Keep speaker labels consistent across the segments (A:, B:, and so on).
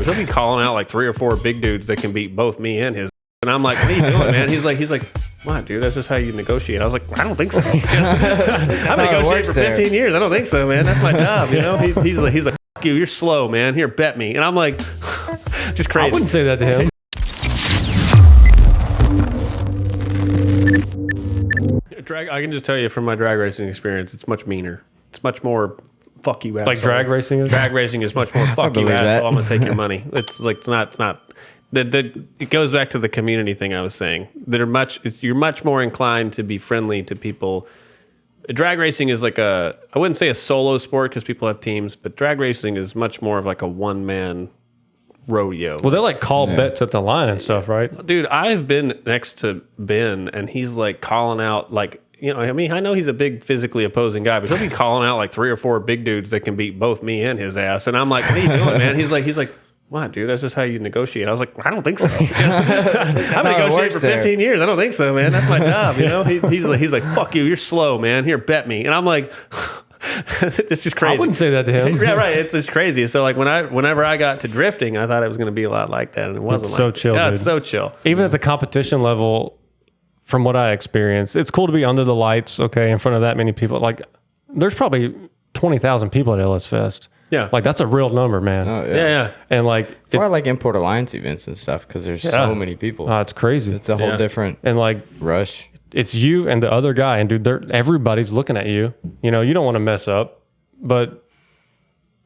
A: but he'll be calling out like 3 or 4 big dudes that can beat both me and his. And I'm like, what are you doing, man? He's like, wow, dude, that's just how you negotiate. I was like, I don't think so. I've been negotiating for 15 years. I don't think so, man. That's my job, you know? He's like, fuck you, you're slow, man. Here, bet me. And I'm like, just crazy.
B: I wouldn't say that to him.
A: I can just tell you from my drag racing experience, it's much meaner. It's much more fuck you asshole.
B: Like drag racing is?
A: Drag racing is much more fuck you asshole. I'm going to take your money. It's not. It goes back to the community thing I was saying. You're much more inclined to be friendly to people. Drag racing is like I wouldn't say a solo sport because people have teams, but drag racing is much more of like a one-man rodeo.
B: Well, they like call bets at the line and stuff, right?
A: Dude, I've been next to Ben and he's like calling out like, you know, I mean, I know he's a big physically opposing guy, but he'll be calling out like 3 or 4 big dudes that can beat both me and his ass. And I'm like, what are you doing, man? He's like, wow, dude, that's just how you negotiate. I was like, I don't think so. I've negotiated for 15 years. I don't think so, man. That's my job, you know? He's like, fuck you, you're slow, man. Here, bet me. And I'm like, it's just crazy.
B: I wouldn't say that to him.
A: Yeah, right. It's just crazy. So like whenever I got to drifting, I thought it was going to be a lot like that, and it wasn't.
B: It's so chill,
A: yeah,
B: dude.
A: it's so chill.
B: Even at the competition level, from what I experienced, it's cool to be under the lights, okay, in front of that many people. Like, there's probably 20,000 people at LS Fest.
A: Yeah.
B: Like, that's a real number, man.
C: Oh,
A: Yeah.
B: And like,
C: It's why I like Import Alliance events and stuff because there's so many people.
B: It's crazy.
C: It's a whole different
B: and like
C: rush.
B: it's you and the other guy, and dude, everybody's looking at you. You know, you don't want to mess up, but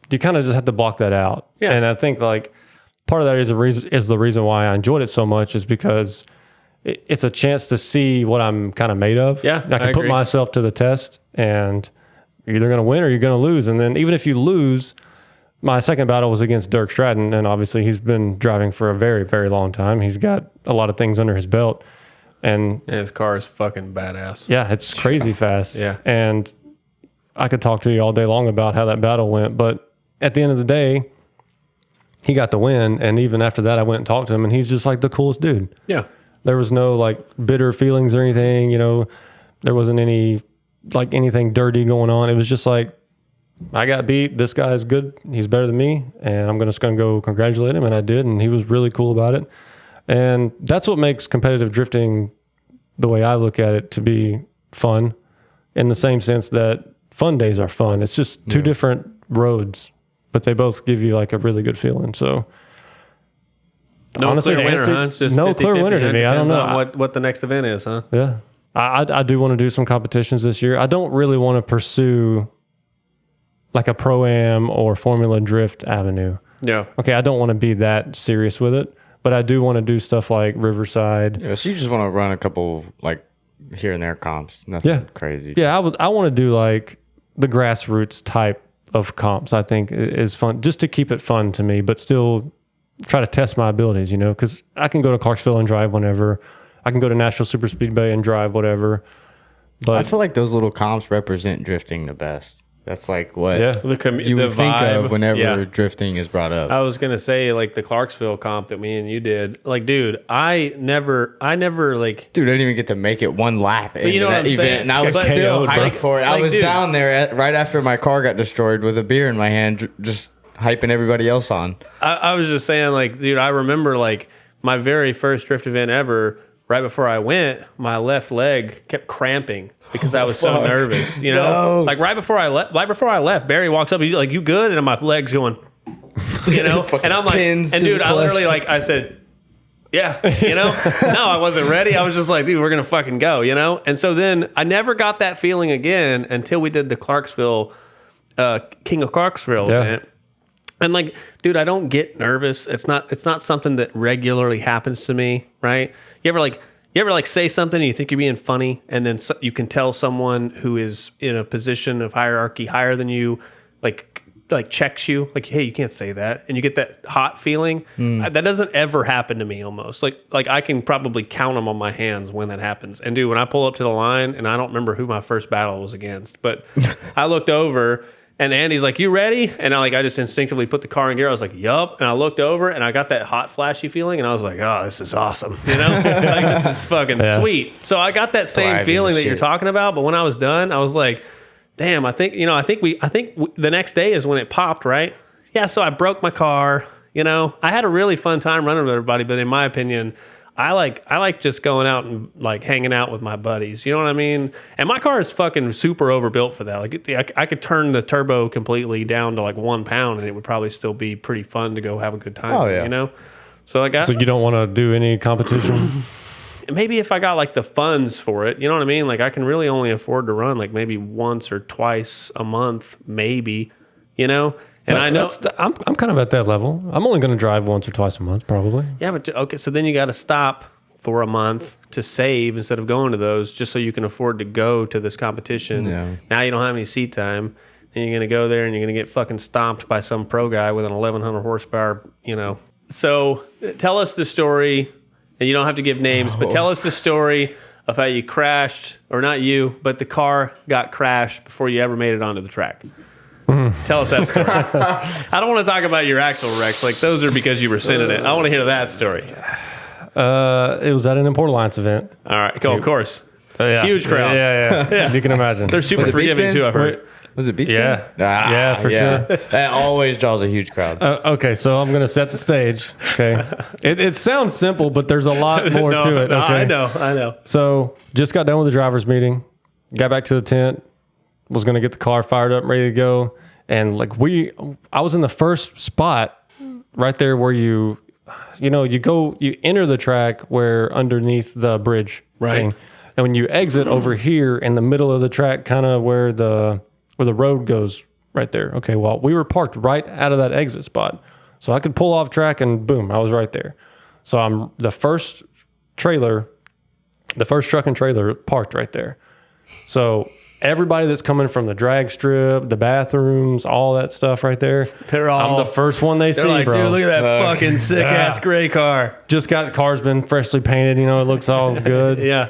B: you kind of just have to block that out.
A: Yeah.
B: And I think like part of that is the reason why I enjoyed it so much is because it's a chance to see what I'm kind of made of.
A: Yeah,
B: I can put myself to the test, and you're either going to win or you're going to lose. And then even if you lose, my second battle was against Dirk Stratton, and obviously he's been driving for a very, very long time. He's got a lot of things under his belt. And
A: his car is fucking badass.
B: yeah, it's crazy fast.
A: Yeah.
B: And I could talk to you all day long about how that battle went, but at the end of the day, he got the win. And even after that, I went and talked to him, and he's just like the coolest dude.
A: Yeah.
B: There was no like bitter feelings or anything, you know, there wasn't anything dirty going on. It was just like, I got beat. This guy is good. He's better than me. And I'm just going to go congratulate him. And I did. And he was really cool about it. And that's what makes competitive drifting, the way I look at it, to be fun, in the same sense that fun days are fun. It's just two different roads, but they both give you like a really good feeling. So
A: No
B: honestly,
A: clear winner, huh? It's just
B: no
A: 50-50.
B: clear winner to me. I don't know
A: on what the next event is, huh?
B: Yeah. I do want to do some competitions this year. I don't really want to pursue like a Pro-Am or Formula Drift avenue.
A: Yeah.
B: Okay, I don't want to be that serious with it, but I do want to do stuff like Riverside.
C: Yeah, so you just want to run a couple like here and there comps, nothing crazy.
B: Yeah, I want to do like the grassroots type of comps. I think is fun, just to keep it fun to me, but still try to test my abilities, you know, because I can go to Clarksville and drive whenever. I can go to Nashville Super Speedway and drive whatever. But
C: I feel like those little comps represent drifting the best. That's like what
B: yeah.
C: you would think of whenever drifting is brought up.
A: I was gonna say like the Clarksville comp that me and you did. Like, dude, I never like.
C: Dude, I didn't even get to make it one lap in
A: you know
C: that
A: what I'm
C: event,
A: saying?
C: and I was
A: But-
C: still
B: KO'd,
C: hyped for it. I
A: Like,
C: was
A: dude.
C: down there right after my car got destroyed with a beer in my hand, just hyping everybody else on.
A: I was just saying, like, dude, I remember like my very first drift event ever. Right before I went, my left leg kept cramping because I was so nervous. You know, like right before I left, Barry walks up. He's like, "You good?" And my leg's going, you know, and I'm like, and dude, I literally like I said, "Yeah," you know. No, I wasn't ready. I was just like, "Dude, we're gonna fucking go," you know. And so then I never got that feeling again until we did the Clarksville, King of Clarksville event. And like, dude, I don't get nervous. It's not something that regularly happens to me, right? You ever like say something and you think you're being funny, and then you can tell someone who is in a position of hierarchy higher than you, like checks you, like, hey, you can't say that, and you get that hot feeling. That doesn't ever happen to me. Almost like I can probably count them on my hands when that happens. And dude, when I pull up to the line, and I don't remember who my first battle was against, but I looked over. And Andy's like, "You ready?" And I just instinctively put the car in gear. I was like, "Yup." And I looked over and I got that hot, flashy feeling. And I was like, "Oh, this is awesome." You know, like this is fucking sweet. So I got that same feeling that you're talking about. But when I was done, I was like, "Damn, I think the next day is when it popped, right?" Yeah. So I broke my car. You know, I had a really fun time running with everybody, but in my opinion, I like just going out and like hanging out with my buddies. You know what I mean? And my car is fucking super overbuilt for that. Like I could turn the turbo completely down to like 1 pound and it would probably still be pretty fun to go have a good time.
C: Oh, yeah.
A: You know? So like,
B: So you don't want to do any competition?
A: maybe if I got like the funds for it, you know what I mean? Like I can really only afford to run like maybe once or twice a month, maybe, you know? And I know
B: I'm kind of at that level. I'm only going to drive once or twice a month, probably.
A: yeah, but okay, so then you got to stop for a month to save instead of going to those just so you can afford to go to this competition.
C: Yeah.
A: Now you don't have any seat time. And you're going to go there and you're going to get fucking stomped by some pro guy with an 1100 horsepower, you know. So tell us the story, and you don't have to give names, but tell us the story of how you crashed, or not you, but the car got crashed before you ever made it onto the track. Tell us that story. I don't want to talk about your actual wrecks. Like, those are because you were sending it. I want to hear that story.
B: It was at an Import Alliance event.
A: All right. Of course.
B: Yeah.
A: Huge crowd.
B: Yeah. You can imagine.
A: They're super forgiving, too, I've heard.
C: Was it beach?
B: Yeah.
C: Ah,
B: For sure.
C: That always draws a huge crowd.
B: Okay, so I'm going to set the stage. Okay. It sounds simple, but there's a lot more to it. Okay.
A: I know.
B: So just got done with the driver's meeting, got back to the tent, was going to get the car fired up, ready to go. And like I was in the first spot right there where you enter the track where underneath the bridge.
A: Right.
B: thing. And when you exit over here in the middle of the track, kind of where the road goes right there. Okay. Well, we were parked right out of that exit spot. So I could pull off track and boom, I was right there. So I'm the first truck and trailer parked right there. So everybody that's coming from the drag strip, the bathrooms, all that stuff right there, I'm the first one they see,
A: like,
B: bro.
A: dude, look at that fucking sick ass gray car.
B: Just got the car's been freshly painted, it looks all good.
A: Yeah.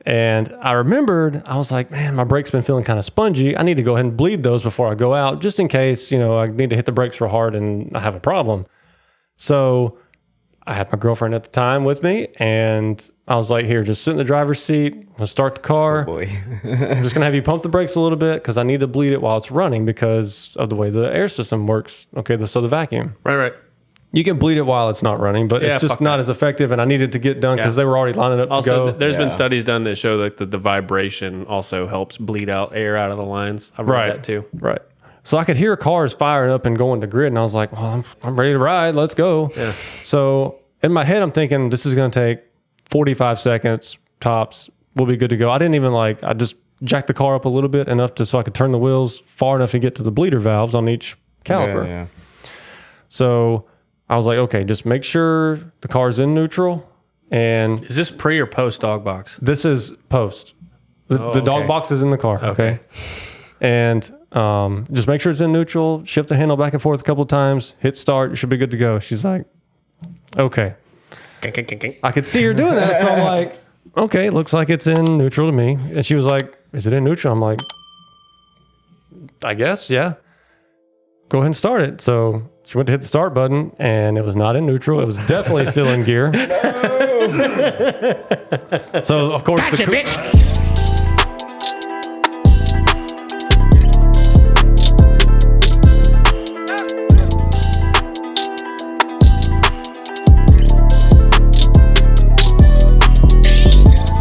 B: And I remembered, I was like, man, my brakes been feeling kind of spongy. I need to go ahead and bleed those before I go out, just in case, I need to hit the brakes real hard and I have a problem. So I had my girlfriend at the time with me, and I was like, here, just sit in the driver's seat. I'm going to start the car.
C: Oh boy.
B: I'm just going to have you pump the brakes a little bit because I need to bleed it while it's running because of the way the air system works. Okay, so the vacuum.
A: Right.
B: You can bleed it while it's not running, but it's just not as effective, and I needed to get done because they were already lining up to go.
A: Also, there's been studies done that show that the vibration also helps bleed out air out of the lines. I've read that too.
B: Right. So I could hear cars firing up and going to grid, and I was like, well, I'm ready to ride. Let's go.
A: Yeah.
B: So in my head, I'm thinking this is going to take 45 seconds tops. We'll be good to go. I didn't even I just jacked the car up a little bit so I could turn the wheels far enough to get to the bleeder valves on each caliper.
C: Yeah.
B: So I was like, okay, just make sure the car's in neutral. And
A: Is this pre or post dog box?
B: this is post. The dog box is in the car. Okay. And just make sure it's in neutral. Shift the handle back and forth a couple of times. Hit start. You should be good to go. She's like, okay. I could see her doing that. So I'm like, okay, looks like it's in neutral to me. And she was like, is it in neutral? I'm like, I guess, yeah. Go ahead and start it. So she went to hit the start button, and it was not in neutral. It was definitely still in gear. So, of course,
D: Gotcha, bitch.